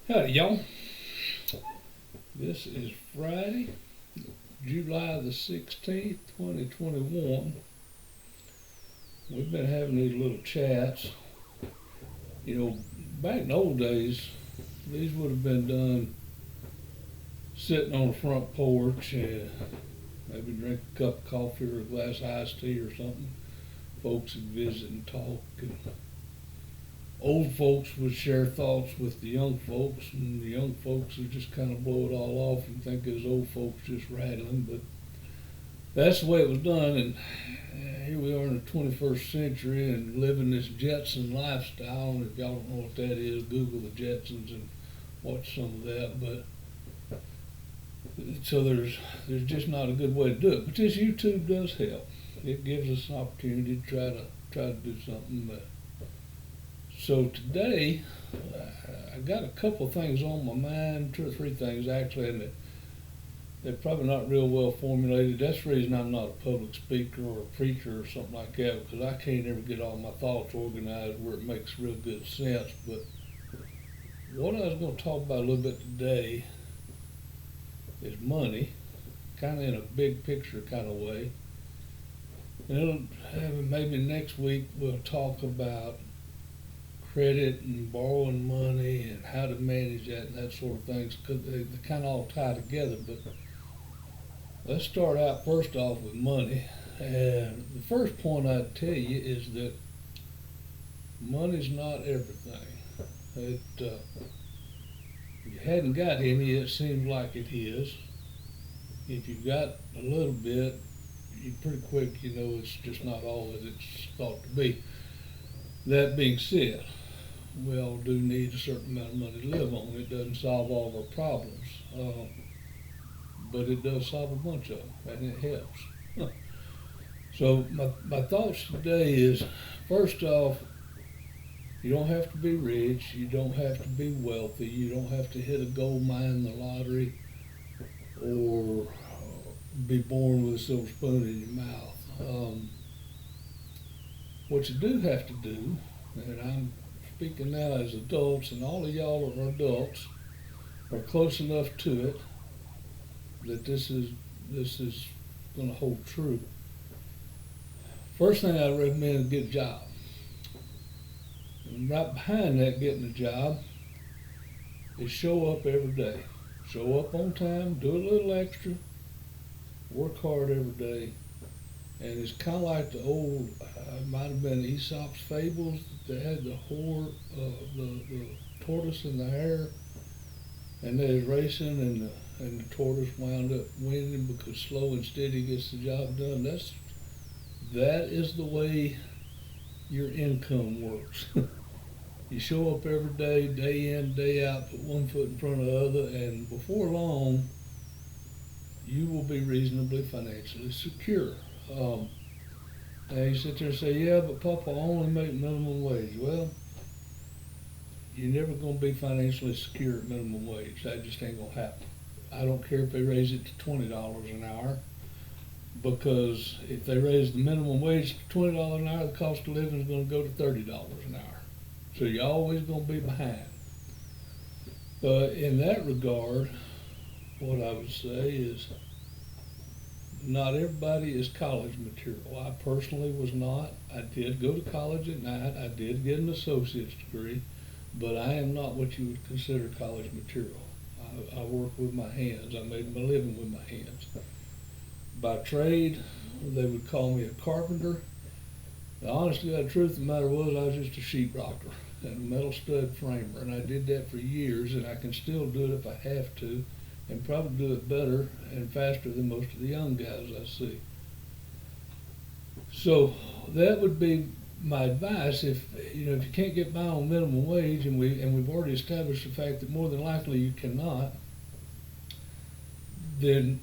Howdy, y'all. This is Friday, July the 16th, 2021. We've been having these little chats. You know, back in the old days, these would have been done sitting on the front porch and maybe drink a cup of coffee or a glass of iced tea or something. Folks would visit and talk. And old folks would share thoughts with the young folks, and the young folks would just kind of blow it all off and think it was old folks just rattling. But that's the way it was done, and here we are in the 21st century and living this Jetson lifestyle. And if y'all don't know what that is, Google the Jetsons and watch some of that. But so there's just not a good way to do it. But this YouTube does help. It gives us an opportunity to try to do something. So today, I got a couple of things on my mind, two or three things actually, and they're probably not real well formulated. That's the reason I'm not a public speaker or a preacher or something like that, because I can't ever get all my thoughts organized where it makes real good sense. But what I was going to talk about a little bit today is money, kind of in a big picture kind of way. And maybe next week we'll talk about credit and borrowing money and how to manage that and that sort of things, because they kind of all tie together. But let's start out first off with money. And the first point I'd tell you is that money's not everything. If you hadn't got any, it seems like it is. If you've got a little bit, you pretty quick you know it's just not all that it's thought to be. That being said, we all do need a certain amount of money to live on. It doesn't solve all of our problems, but it does solve a bunch of them, and it helps. So my thoughts today is, first off, you don't have to be rich, you don't have to be wealthy, you don't have to hit a gold mine in the lottery, or be born with a silver spoon in your mouth. What you do have to do, and I'm speaking now as adults, and all of y'all are adults, are close enough to it that this is going to hold true. First thing I recommend is get a job. And right behind that, getting a job, is show up every day. Show up on time, do a little extra, work hard every day. And it's kind of like the old, might have been Aesop's fables that had the tortoise and the hare, and they was racing, and the tortoise wound up winning because slow and steady gets the job done. That is the way your income works. You show up every day in, day out, put one foot in front of the other, and before long, you will be reasonably financially secure. And you sit there and say, yeah, but Papa, I only make minimum wage. Well, you're never going to be financially secure at minimum wage. That just ain't going to happen. I don't care if they raise it to $20 an hour, because if they raise the minimum wage to $20 an hour, the cost of living is going to go to $30 an hour. So you're always going to be behind. In that regard, what I would say is, not everybody is college material. I personally was not. I did go to college at night. I did get an associate's degree, but I am not what you would consider college material. I work with my hands. I made my living with my hands. By trade, they would call me a carpenter. The honest to God truth of the matter was, I was just a sheetrocker and a metal stud framer, and I did that for years, and I can still do it if I have to, and probably do it better and faster than most of the young guys I see. So that would be my advice. If you can't get by on minimum wage, and we've already established the fact that more than likely you cannot, then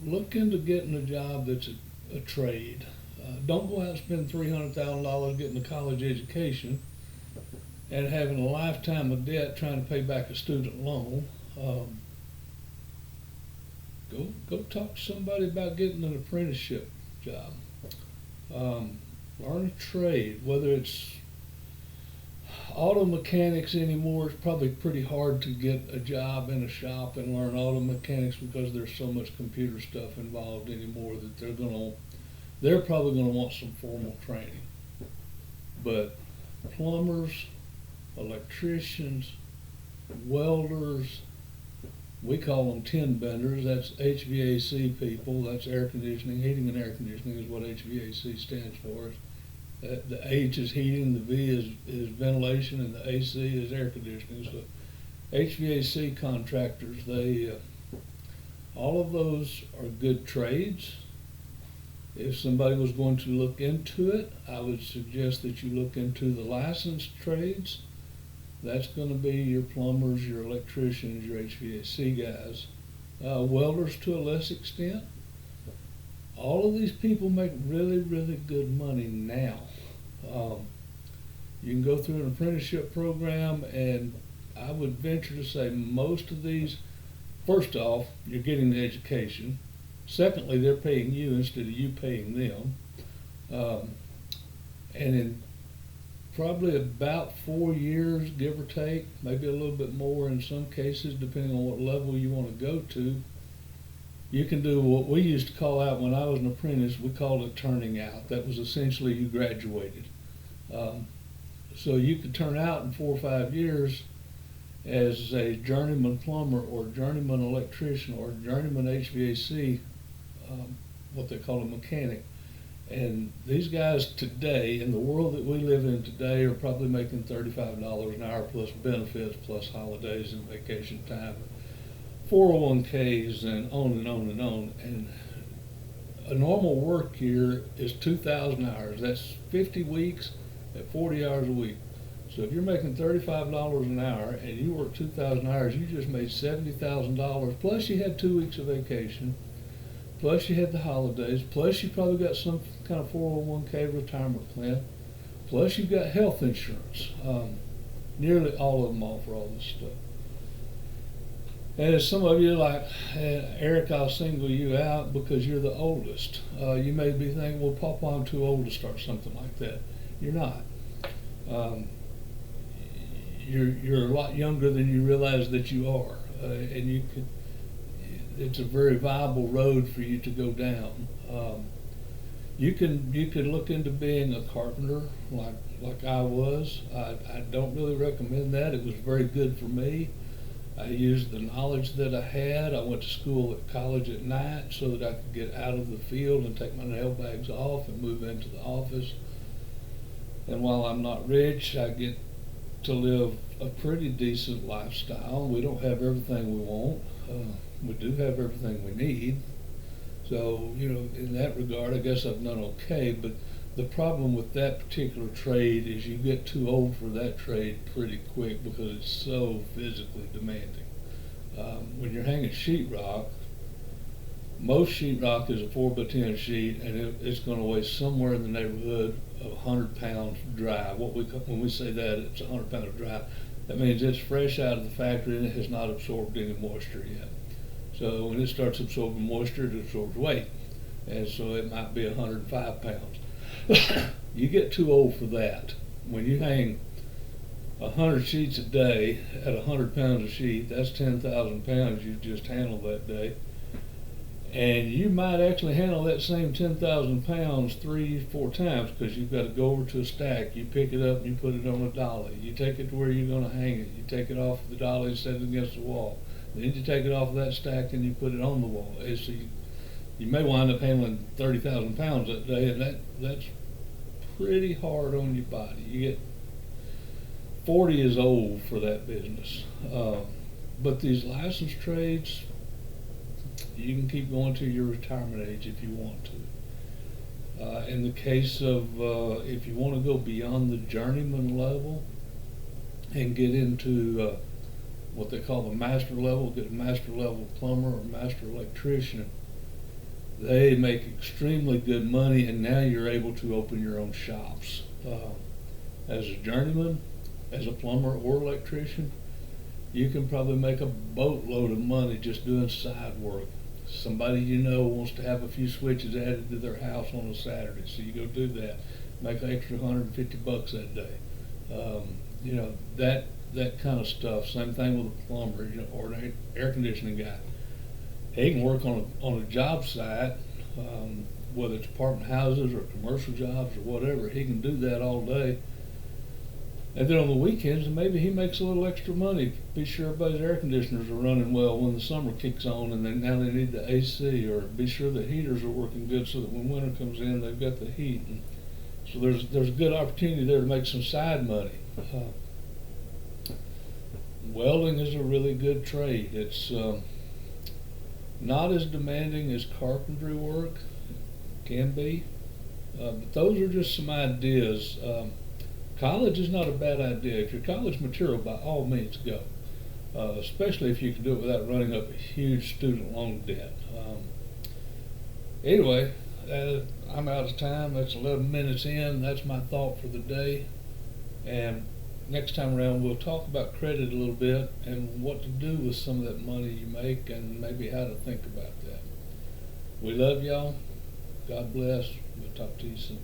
look into getting a job that's a trade. Don't go out and spend $300,000 getting a college education and having a lifetime of debt trying to pay back a student loan. Go talk to somebody about getting an apprenticeship job. Learn a trade, whether it's auto mechanics anymore, it's probably pretty hard to get a job in a shop and learn auto mechanics because there's so much computer stuff involved anymore that they're probably gonna want some formal training. But plumbers, electricians, welders, we call them tin benders, that's HVAC people, that's air conditioning, heating and air conditioning is what HVAC stands for. The H is heating, the V is ventilation, and the AC is air conditioning. So HVAC contractors, all of those are good trades. If somebody was going to look into it, I would suggest that you look into the licensed trades. That's going to be your plumbers, your electricians, your HVAC guys. Welders to a less extent. All of these people make really, really good money now. You can go through an apprenticeship program, and I would venture to say most of these, first off, you're getting the education. Secondly, they're paying you instead of you paying them. And in probably about 4 years, give or take, maybe a little bit more in some cases, depending on what level you want to go to, you can do what we used to call out when I was an apprentice, we called it turning out. That was essentially you graduated. So you could turn out in 4 or 5 years as a journeyman plumber or journeyman electrician or journeyman HVAC, what they call a mechanic. And these guys today, in the world that we live in today, are probably making $35 an hour plus benefits, plus holidays and vacation time, 401ks, and on and on and on. And a normal work year is 2,000 hours. That's 50 weeks at 40 hours a week. So if you're making $35 an hour and you work 2,000 hours, you just made $70,000, plus you had 2 weeks of vacation, plus you had the holidays, plus you probably got some kind of 401k retirement plan, plus you've got health insurance. Nearly all of them offer all this stuff. And as some of you like, Eric, I'll single you out because you're the oldest. You may be thinking, well, Papa, I'm too old to start something like that. You're not. You're a lot younger than you realize that you are, and it's a very viable road for you to go down. You can look into being a carpenter like I was. I don't really recommend that. It was very good for me. I used the knowledge that I had. I went to school at college at night so that I could get out of the field and take my nail bags off and move into the office. And while I'm not rich, I get to live a pretty decent lifestyle. We don't have everything we want. We do have everything we need. So, in that regard, I guess I've done okay. But the problem with that particular trade is you get too old for that trade pretty quick because it's so physically demanding. When you're hanging sheetrock, most sheetrock is a 4x10 sheet, and it's going to weigh somewhere in the neighborhood of 100 pounds dry. When we say that, it's 100 pounds dry. That means it's fresh out of the factory and it has not absorbed any moisture yet. So when it starts absorbing moisture, it absorbs weight, and so it might be 105 pounds. You get too old for that. When you hang 100 sheets a day at 100 pounds a sheet, that's 10,000 pounds you've just handled that day. And you might actually handle that same 10,000 pounds 3-4 times because you've got to go over to a stack, you pick it up and you put it on a dolly. You take it to where you're going to hang it. You take it off the dolly and set it against the wall. Then you take it off of that stack and you put it on the wall. So you may wind up handling 30,000 pounds that day, and that's pretty hard on your body. You get 40 is old for that business. But these licensed trades, you can keep going to your retirement age if you want to. In the case of if you want to go beyond the journeyman level and get into what they call the master level, get a master level plumber or master electrician, they make extremely good money, and now you're able to open your own shops. As a journeyman, as a plumber or electrician, you can probably make a boatload of money just doing side work. Somebody wants to have a few switches added to their house on a Saturday, so you go do that, make an extra $150 that day. You know, that kind of stuff. Same thing with a plumber, you know, or an air conditioning guy. He can work on a job site, whether it's apartment houses or commercial jobs or whatever. He can do that all day. And then on the weekends, maybe he makes a little extra money. Be sure everybody's air conditioners are running well when the summer kicks on, and then now they need the AC. Or be sure the heaters are working good, so that when winter comes in, they've got the heat. And so there's a good opportunity there to make some side money. Welding is a really good trade. It's not as demanding as carpentry work can be, but those are just some ideas. College is not a bad idea. If you're college material, by all means go, especially if you can do it without running up a huge student loan debt. Anyway, I'm out of time. That's 11 minutes in. That's my thought for the day. And next time around, we'll talk about credit a little bit and what to do with some of that money you make and maybe how to think about that. We love y'all. God bless. We'll talk to you soon.